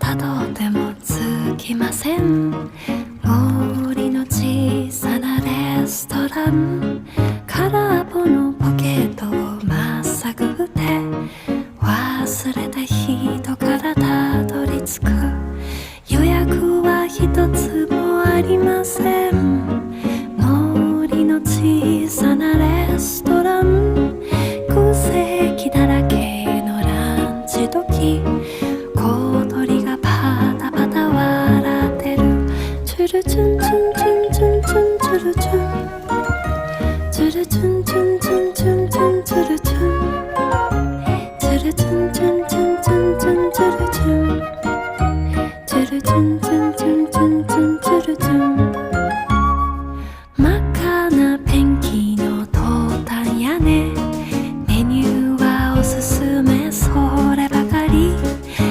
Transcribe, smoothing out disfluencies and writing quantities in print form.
たどってもつきません。森の小さなレストラン、空っぽのポケットをまっさぐって忘れた人からたどり着く。予約は一つもありません。森の小さなレストラン、空席だらけのランチ時、小鳥がパタパタ笑ってる。チュルチュンチュンチュンチュンチュンチュルチュン、チュルチュンチュンチュン